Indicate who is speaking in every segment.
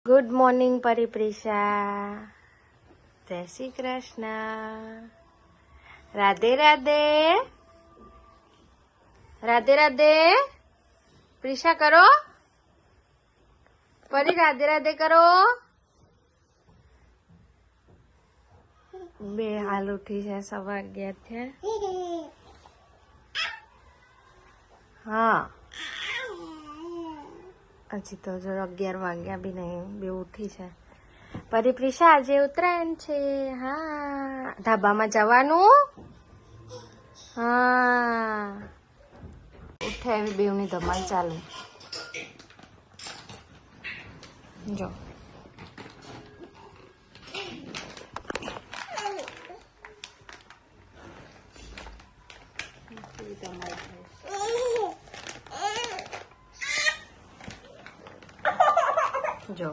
Speaker 1: Good morning પરિપ્રિશા, જય શ્રી કૃષ્ણ, રાધે રાધે, રાધે રાધે. પ્રિશા કરો, પરી રાધે રાધે કરો. બે હાલ ઉઠી છે, 11:15 થયા. હા, હજી તો જો 11 વાગ્યા બી નહીં, બે ઉઠી છે. પરિપ્રિશા આજે ઉત્તરાયણ છે. હા, ધાબામાં જવાનું. હા, ઉઠે એવી બેવની ધમાલ ચાલુ. જો જો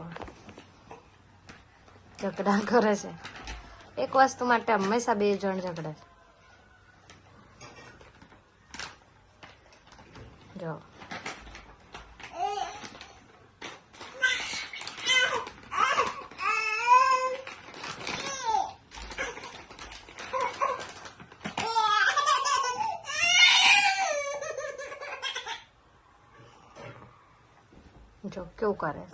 Speaker 1: ઝઘડા કરે છે. એક વસ્તુ માટે હંમેશા બે જણ ઝઘડે છે. જો જો કેવું કરે.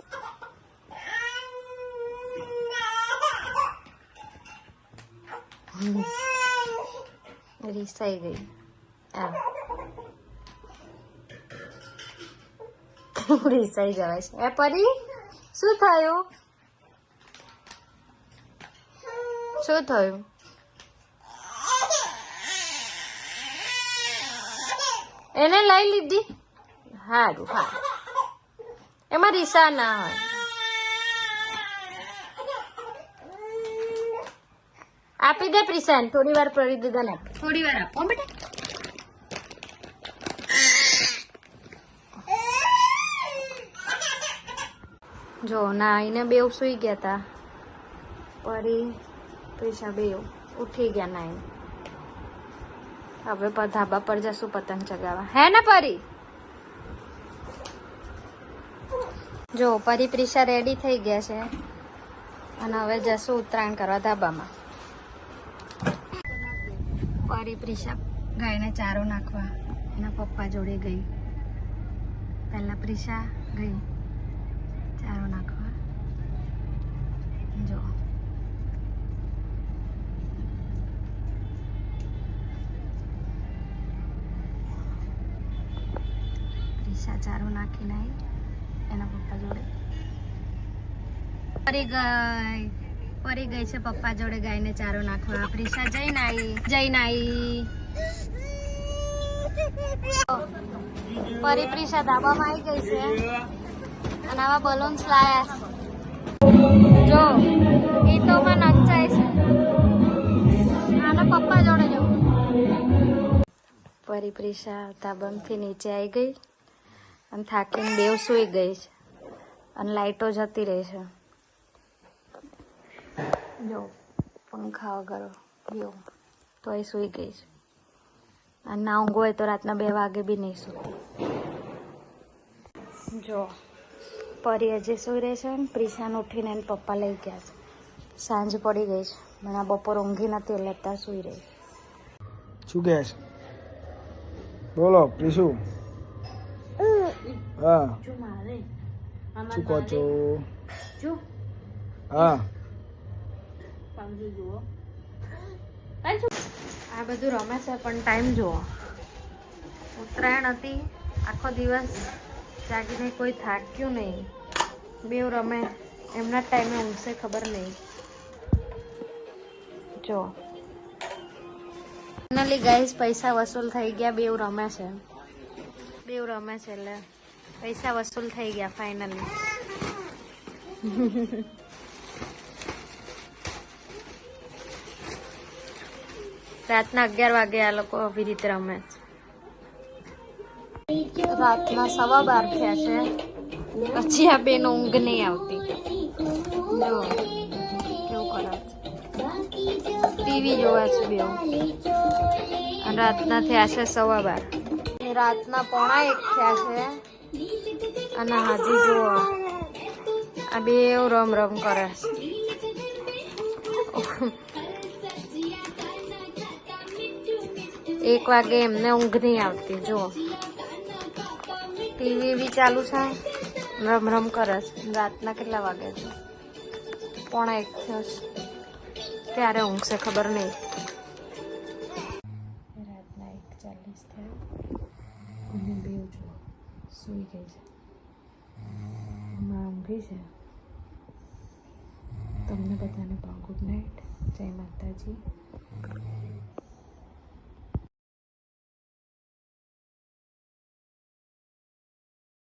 Speaker 1: રીસાઈ ગઈ. રીસાઈ જવાય છે. એ પરી શું થયું? શું થયું? એને લઈ લીધી. સારું, હા, એમાં રીસા ના હોય. આપી દે પ્રિશાન, થોડી વાર પરી દીધા. થોડી વાર આપો બેટા. જો ના એને બેવ સુઈ ગયા તા. પરી પ્રિશા બેવ ઉઠી ગયા ના. હવે ધાબા પર જશું પતંગ ચગાવવા. હે ને પરી? જો પરી પ્રિશા રેડી થઈ ગયા છે અને હવે જશું ઉત્તરાયણ કરવા ધાબામાં. પરી પ્રિશા ગાયને ચારો નાખવા એના પપ્પા જોડે ગઈ. પહેલા પ્રિશા ગઈ ચારો નાખવા. જો પ્રિશા ચારો નાખીને આવી એના પપ્પા જોડે. પરી ગઈ છે પપ્પા જોડે ગાયને ચારો નાખવા. પ્રિશા જઈને આવી. પરી પ્રિશા ધાબામાં આવી ગઈ છે અને આવા બલૂન્સ લાયા. જો ગીતોમાં નચાય છે. આના પપ્પા જોડે જો. પરી પ્રિશા ધાબામાંથી નીચે આવી ગઈ અને થાકીને બેવ સૂઈ ગઈ છે અને લાઈટો જતી રહી છે. જો પંખા વગર બેવ તોય સૂઈ ગઈ છે. અને ના ઊંઘ હોય તો રાતના 2 વાગે બી નહીં સૂતી. જો પરી હજી સૂઈ રહી છે ને પ્રિશાને ઉઠીને એને પપ્પા લઈ ગયા છે. સાંજ પડી ગઈ છે, મને બપોર ઊંઘી નથી એટલે અત્યારે સૂઈ રહી.
Speaker 2: શું કહે છે? બોલો પ્રિશુ. હા, શું કહો છો? હા,
Speaker 1: આ બધું રમે છે પણ ટાઈમ જુઓ. ઉત્તરાયણ હતી, આખો દિવસ જાગીને કોઈ થાક્યું નહીં. બેવ રમે, એમના ટાઈમે ઊંઘશે ખબર નહીં. જો ફાઇનલી ગાઈસ પૈસા વસૂલ થઈ ગયા. બેવ રમે છે એટલે પૈસા વસૂલ થઈ ગયા ફાઇનલી. રાતના 11 વાગે આ લોકો આવી રીતે રમે છે. રાતના 12:15 થયા છે, પછી આ બેનો ઊંઘ નહીં આવતી. જો કેવું કરે છે. ટીવી જોવે છે બેવ. અને રાતના થયા છે 12:15. રાતના 1:45 થયા છે અને હજી જુઓ આ બે રમ રમ કરે. 1 વાગે એમને ઊંઘ નહીં આવતી. જો ટીવી બી ચાલુ છે, રમ રમ કરે છે. રાતના કેટલા વાગે છે? 1:45 થયો છે. ક્યારે ઊંઘશે ખબર નહીં. રાતના 1:40 થયા અને બે જો સૂઈ ગઈ છે. ઊંઘી છે. તમને બધાને ગુડ નાઇટ. જય માતાજી.